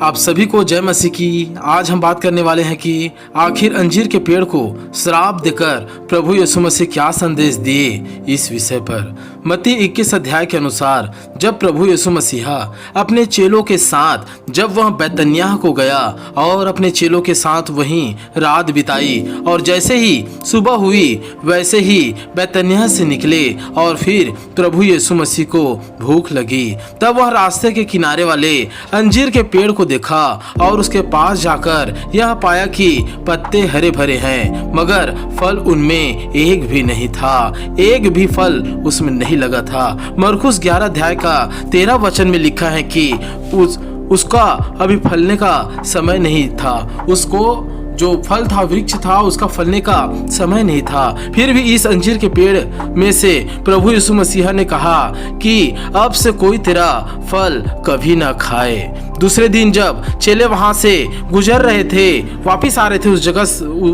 आप सभी को जय मसीह की। आज हम बात करने वाले हैं कि आखिर अंजीर के पेड़ को श्राप देकर प्रभु यीशु मसीह क्या संदेश दिए। इस विषय पर मत्ती 21 अध्याय के अनुसार जब प्रभु यीशु मसीहा अपने चेलों के साथ जब वह बैतनिय्याह को गया और अपने चेलों के साथ वहीं रात बिताई और जैसे ही सुबह हुई वैसे ही बैतनिय्याह से निकले और फिर प्रभु यीशु मसीह को भूख लगी। तब वह रास्ते के किनारे वाले अंजीर के पेड़ को देखा और उसके पास जाकर यह पाया कि पत्ते हरे भरे हैं मगर फल उनमें एक भी नहीं था, एक भी फल उसमें नहीं लगा था। मरकुस 11 अध्याय का 13 वचन में लिखा है कि उसका अभी फलने का समय नहीं था, उसको जो फल था वृक्ष था उसका फलने का समय नहीं था। फिर भी इस अंजीर के पेड़ में से प्रभु यीशु मसीहा ने कहा कि अब से कोई तेरा फल कभी ना खाए। दूसरे दिन जब चेले वहां से गुजर रहे थे, वापिस आ रहे थे उस जगह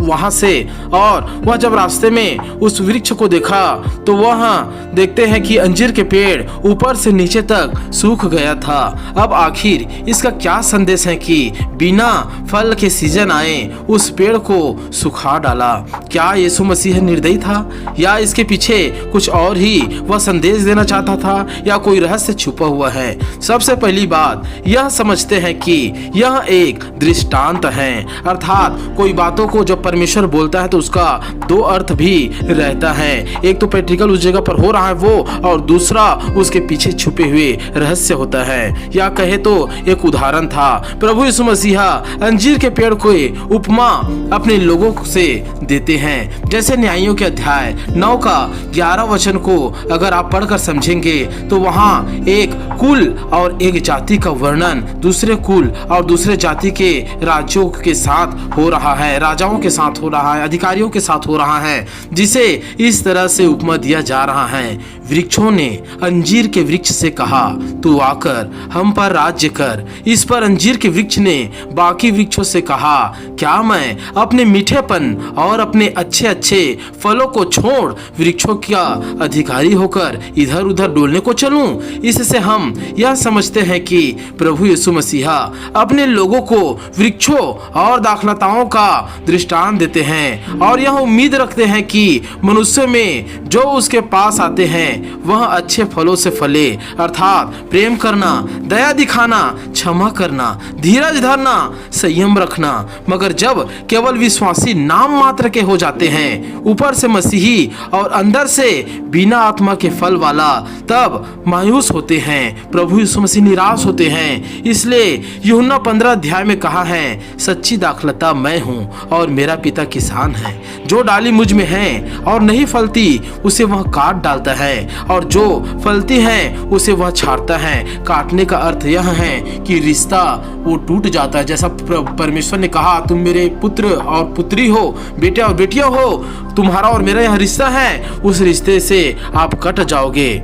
वहां से, और वह जब रास्ते में उस वृक्ष को देखा तो वह देखते हैं कि अंजीर के पेड़ ऊपर से नीचे तक सूख गया था। अब आखिर इसका क्या संदेश है कि बिना फल के सीजन आए उस पेड़ को सुखा डाला। क्या यीशु मसीह निर्दयी था या इसके पीछे कुछ और ही वह संदेश देना चाहता था या कोई रहस्य छुपा हुआ है? सबसे पहली बात यह समझते हैं कि यह एक दृष्टांत है, अर्थात कोई बातों को जब परमेश्वर बोलता है तो उसका दो अर्थ भी रहता है। एक तो प्रैक्टिकल उस जगह पर हो रहा है वो, और दूसरा उसके पीछे छुपे हुए रहस्य होता है। या कहे तो एक उदाहरण था, प्रभु यीशु मसीहा अंजीर के पेड़ को उपमा अपने लोगों से देते हैं। जैसे न्यायियों के अध्याय 9 का 11 वचन को अगर आप पढ़कर समझेंगे तो वहां एक कुल और एक जाति का वर्णन दूसरे कुल और दूसरे जाति के राज्यों के साथ हो रहा है, राजाओं के साथ हो रहा है, अधिकारियों के साथ हो रहा है, जिसे इस तरह से उपमा दिया जा रहा है। वृक्षों ने अंजीर के वृक्ष से कहा, तू आकर हम पर राज्य कर। इस पर अंजीर के वृक्ष ने बाकी वृक्षों से कहा, क्या मैं अपने मीठेपन और अपने अच्छे अच्छे फलों को छोड़ वृक्षों का अधिकारी होकर इधर उधर डोलने को चलूं? इससे हम यह समझते हैं कि प्रभु यीशु मसीहा अपने लोगों को वृक्षों और दाखलताओं का दृष्टांत देते हैं और यह उम्मीद रखते हैं कि मनुष्य में जो उसके पास आते हैं वह अच्छे फलों से फले, अर्थात प्रेम करना, दया दिखाना, क्षमा करना, धीरज धरना, संयम रखना। मगर जब केवल विश्वासी नाम मात्र के हो जाते हैं, ऊपर से मसीही और अंदर से बिना आत्मा के फल वाला, तब मायूस होते हैं, प्रभु यीशु मसीह निराश होते हैं। इसलिए यूहन्ना 15 अध्याय में कहा है, सच्ची दाखलता मैं हूँ और मेरा पिता किसान है। जो डाली मुझ में है और नहीं फलती उसे वह काट डालता है, और जो फलती है उसे वह छाड़ता है। काटने का अर्थ यह है कि रिश्ता वो टूट जाता है। जैसा परमेश्वर ने कहा, तुम मेरे पुत्र और पुत्री हो, बेटे और बेटियां हो, तुम्हारा और मेरा यह रिश्ता है, उस रिश्ते से आप कट जाओगे।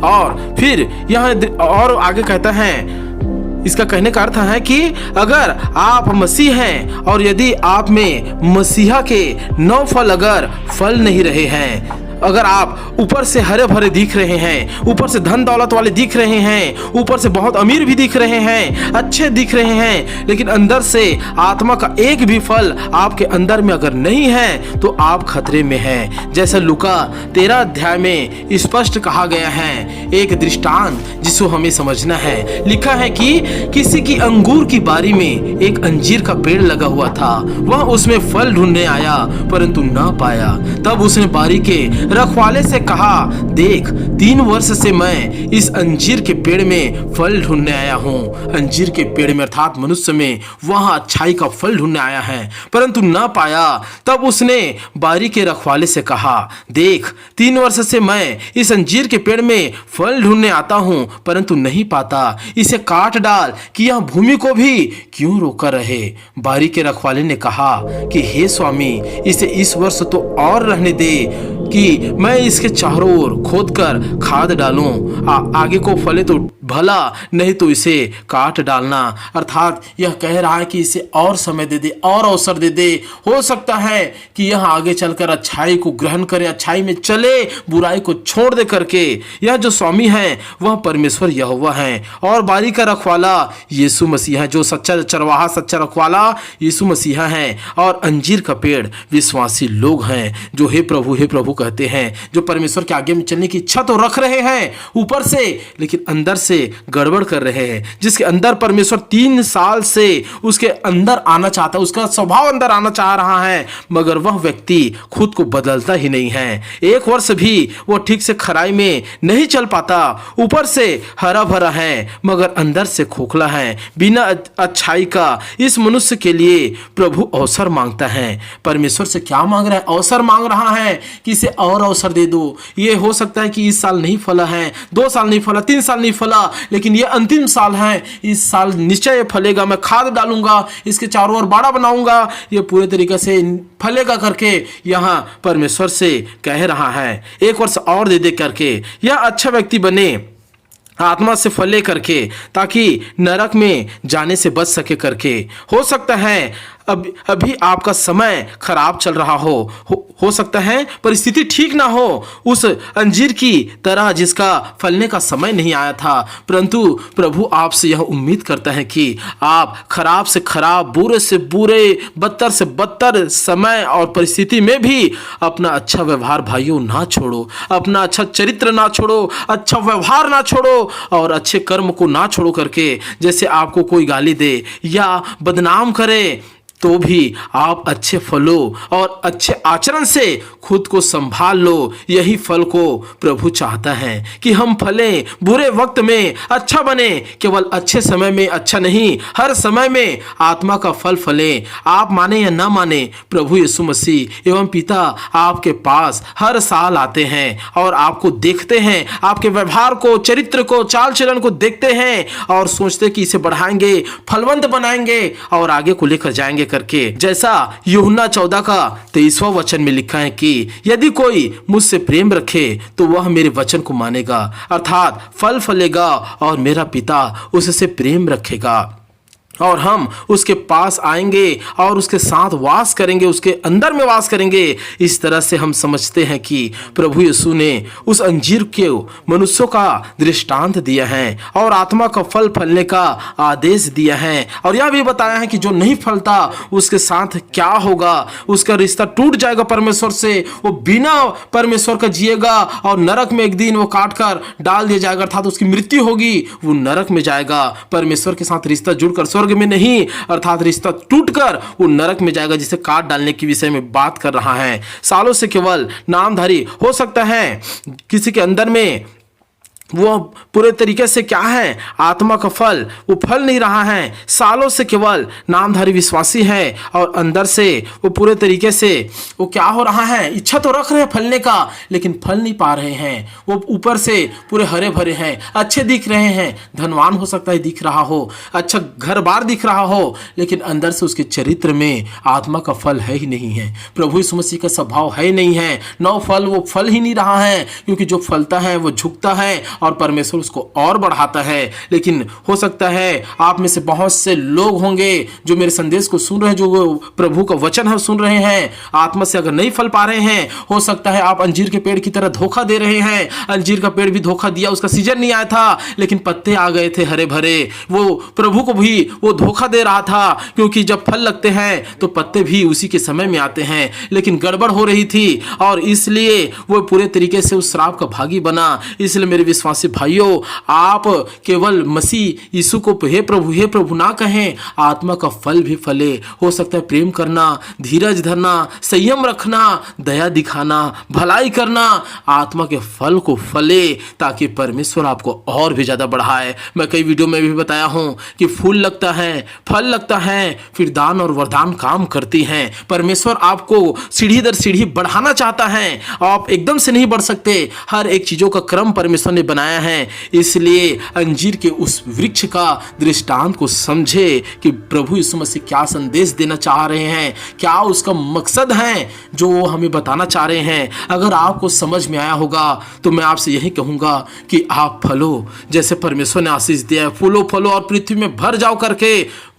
और फिर यह और आगे कहता है, इसका कहने का अर्थ है कि अगर आप मसीह हैं और यदि आप में मसीहा के 9 फल अगर फल नहीं रहे हैं, अगर आप ऊपर से हरे भरे दिख रहे हैं, ऊपर से धन दौलत वाले दिख रहे हैं, ऊपर से बहुत अमीर भी दिख रहे हैं, अच्छे दिख रहे हैं, लेकिन अंदर से आत्मा का एक भी फल आपके अंदर में अगर नहीं है तो आप खतरे में हैं। जैसे लूका 13 अध्याय में स्पष्ट कहा गया है, एक दृष्टांत जिसको हमें समझना है। लिखा है कि किसी की अंगूर की बारी में एक अंजीर का पेड़ लगा हुआ था, वह उसमें फल ढूंढने आया परंतु न पाया। तब उसने बारी के रखवाले से कहा, देख 3 वर्ष से मैं इस अंजीर के पेड़ में फल ढूंढने आया हूँ। अंजीर के पेड़ में अर्थात मनुष्य में वह अच्छाई का फल ढूंढने आया है परंतु न पाया। तब उसने बारी के रखवाले से कहा, देख 3 वर्ष से मैं इस अंजीर के पेड़ में फल ढूंढने आता हूँ परंतु नहीं पाता, इसे काट डाल कि यह भूमि को भी क्यों रोका रहे। बारी के रखवाले ने कहा कि हे स्वामी, इसे इस वर्ष तो और रहने दे कि मैं इसके चारों ओर खोद कर खाद डालूं, आगे को फले तो भला, नहीं तो इसे काट डालना। अर्थात यह कह रहा है कि इसे और समय दे दे, और अवसर दे दे। हो सकता है कि यह आगे चलकर अच्छाई को ग्रहण करे, अच्छाई में चले, बुराई को छोड़ दे करके। यह जो स्वामी है वह परमेश्वर यहोवा है, और बारी का रखवाला यीशु मसीह है। जो सच्चा चरवाहा, सच्चा रखवाला यीशु मसीह है। और अंजीर का पेड़ विश्वासी लोग हैं जो हे प्रभु कहते हैं, जो परमेश्वर के आगे में चलने की इच्छा तो रख रहे हैं ऊपर से, लेकिन अंदर से गड़बड़ कर रहे हैं। जिसके अंदर परमेश्वर 3 साल से उसके अंदर आना चाहता है, उसका स्वभाव अंदर आना चाह रहा है, मगर वह व्यक्ति खुद को बदलता ही नहीं है। 1 वर्ष भी वो ठीक से खराई में नहीं चल पाता। ऊपर से हरा भरा है मगर अंदर से खोखला है, बिना अच्छाई का। इस मनुष्य के लिए प्रभु अवसर मांगता है। परमेश्वर से क्या मांग रहा है? अवसर मांग रहा है कि इसे और अवसर दे दो। ये हो सकता है कि इस साल नहीं फला है, 2 साल नहीं फला, 3 साल नहीं फला, लेकिन ये अंतिम साल है। इस साल निश्चय फलेगा। मैं खाद डालूंगा, इसके चारों ओर बाड़ा बनाऊंगा, ये पूरे तरीके से फलेगा करके यहाँ परमेश्वर से कह रहा है। 1 वर्ष और दे दे करके यह अच्छा व्यक्ति बने, आत्मा से फले करके, ताकि नरक में जाने से बच सके करके। हो सकता है अभी आपका समय खराब चल रहा हो सकता है परिस्थिति ठीक ना हो, उस अंजीर की तरह जिसका फलने का समय नहीं आया था, परंतु प्रभु आपसे यह उम्मीद करता है कि आप खराब से खराब, बुरे से बुरे, बदतर से बदतर समय और परिस्थिति में भी अपना अच्छा व्यवहार भाइयों ना छोड़ो, अपना अच्छा चरित्र ना छोड़ो, अच्छा व्यवहार ना छोड़ो और अच्छे कर्म को ना छोड़ो करके। जैसे आपको कोई गाली दे या बदनाम करे तो भी आप अच्छे फलों और अच्छे आचरण से खुद को संभाल लो। यही फल को प्रभु चाहता है कि हम फलें, बुरे वक्त में अच्छा बने, केवल अच्छे समय में अच्छा नहीं, हर समय में आत्मा का फल फले। आप माने या ना माने, प्रभु यीशु मसीह एवं पिता आपके पास हर साल आते हैं और आपको देखते हैं, आपके व्यवहार को, चरित्र को, चाल चलन को देखते हैं और सोचते कि इसे बढ़ाएंगे, फलवंत बनाएंगे और आगे को लेकर जाएंगे करके। जैसा यूहन्ना 14 का 23वां वचन में लिखा है कि यदि कोई मुझसे प्रेम रखे तो वह मेरे वचन को मानेगा, अर्थात फल फलेगा और मेरा पिता उससे प्रेम रखेगा और हम उसके पास आएंगे और उसके साथ वास करेंगे, उसके अंदर में वास करेंगे। इस तरह से हम समझते हैं कि प्रभु यीशु ने उस अंजीर के मनुष्यों का दृष्टांत दिया है और आत्मा का फल फलने का आदेश दिया है, और यह भी बताया है कि जो नहीं फलता उसके साथ क्या होगा, उसका रिश्ता टूट जाएगा परमेश्वर से, वो बिना परमेश्वर का जिएगा और नरक में एक दिन वो काट कर डाल दिया जाएगा, अर्थात उसकी मृत्यु होगी, वो नरक में जाएगा। परमेश्वर के साथ रिश्ता जुड़कर स्वर्ग में नहीं, अर्थात रिश्ता टूटकर वो नरक में जाएगा, जिसे काट डालने के विषय में बात कर रहा है। सालों से केवल नामधारी हो सकता है किसी के अंदर में वो पूरे तरीके से क्या है, आत्मा का फल वो फल नहीं रहा है, सालों से केवल नामधारी विश्वासी है और अंदर से वो पूरे तरीके से वो क्या हो रहा है, इच्छा तो रख रहे हैं फलने का लेकिन फल नहीं पा रहे हैं। वो ऊपर से पूरे हरे भरे हैं, अच्छे दिख रहे हैं, धनवान हो सकता है दिख रहा हो, अच्छा घर बार दिख रहा हो, लेकिन अंदर से उसके चरित्र में आत्मा का फल है ही नहीं है, प्रभु यीशु मसीह का स्वभाव है ही नहीं है। नौ फल वो फल ही नहीं रहा है, क्योंकि जो फलता है वो झुकता है और परमेश्वर उसको और बढ़ाता है। लेकिन हो सकता है आप में से बहुत से लोग होंगे जो मेरे संदेश को सुन रहे हैं, जो प्रभु का वचन है सुन रहे हैं, आत्मा से अगर नहीं फल पा रहे हैं, हो सकता है आप अंजीर के पेड़ की तरह धोखा दे रहे हैं। अंजीर का पेड़ भी धोखा दिया, उसका सीजन नहीं आया था लेकिन पत्ते आ गए थे हरे भरे। वो प्रभु को भी वो धोखा दे रहा था, क्योंकि जब फल लगते हैं तो पत्ते भी उसी के समय में आते हैं, लेकिन गड़बड़ हो रही थी और इसलिए वो पूरे तरीके से उस श्राप का भागी बना। इसलिए मेरे विश्वासी भाइयों, आप केवल मसीह यीशु को हे प्रभु ना कहें, आत्मा का फल भी फले। हो सकता है प्रेम करना, धीरज धरना, संयम रखना, दया दिखाना, भलाई करना, आत्मा के फल को फले ताकि परमेश्वर आपको और भी ज्यादा बढ़ाए। मैं कई वीडियो में भी बताया हूं कि फूल लगता है, फल लगता है, फिर दान और वरदान काम करती हैं। परमेश्वर आपको सीढ़ी दर सीढ़ी बढ़ाना चाहता है, आप एकदम से नहीं बढ़ सकते। हर एक चीजों का क्रम परमेश्वर ने बनाया है। इसलिए अंजीर के उस वृक्ष का दृष्टांत को समझे कि प्रभु यीशु मसीह क्या संदेश देना चाह रहे हैं, क्या उसका मकसद है जो वो हमें बताना चाह रहे हैं। अगर आपको समझ में आया होगा तो मैं आपसे यही कहूँगा कि आप फलो, जैसे परमेश्वर ने आशीष दिया है, फूलो फलो और पृथ्वी में भर जाओ करके,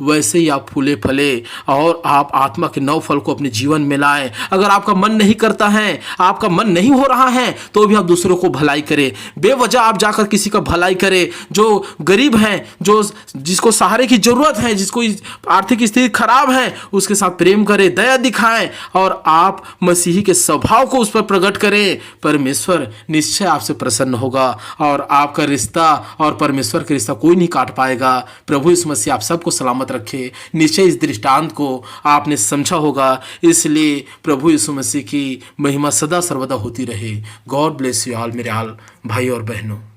वैसे ही आप फूले फले और आप आत्मा के 9 फल को अपने जीवन में लाएं। अगर आपका मन नहीं करता है, आपका मन नहीं हो रहा है, तो भी आप दूसरों को भलाई करें। बेवजह आप जाकर किसी का भलाई करें, जो गरीब हैं, जो जिसको सहारे की जरूरत है, जिसको आर्थिक स्थिति खराब है, उसके साथ प्रेम करें, दया दिखाएं और आप मसीही के स्वभाव को उस पर प्रकट करें। परमेश्वर निश्चय आपसे प्रसन्न होगा और आपका रिश्ता और परमेश्वर का रिश्ता कोई नहीं काट पाएगा। प्रभु यीशु मसीह आप सबको सलामत रखे। निश्चय इस दृष्टांत को आपने समझा होगा, इसलिए प्रभु यीशु मसीह की महिमा सदा सर्वदा होती रहे। गॉड ब्लेस यू ऑल मेरे ऑल भाई और बहनों।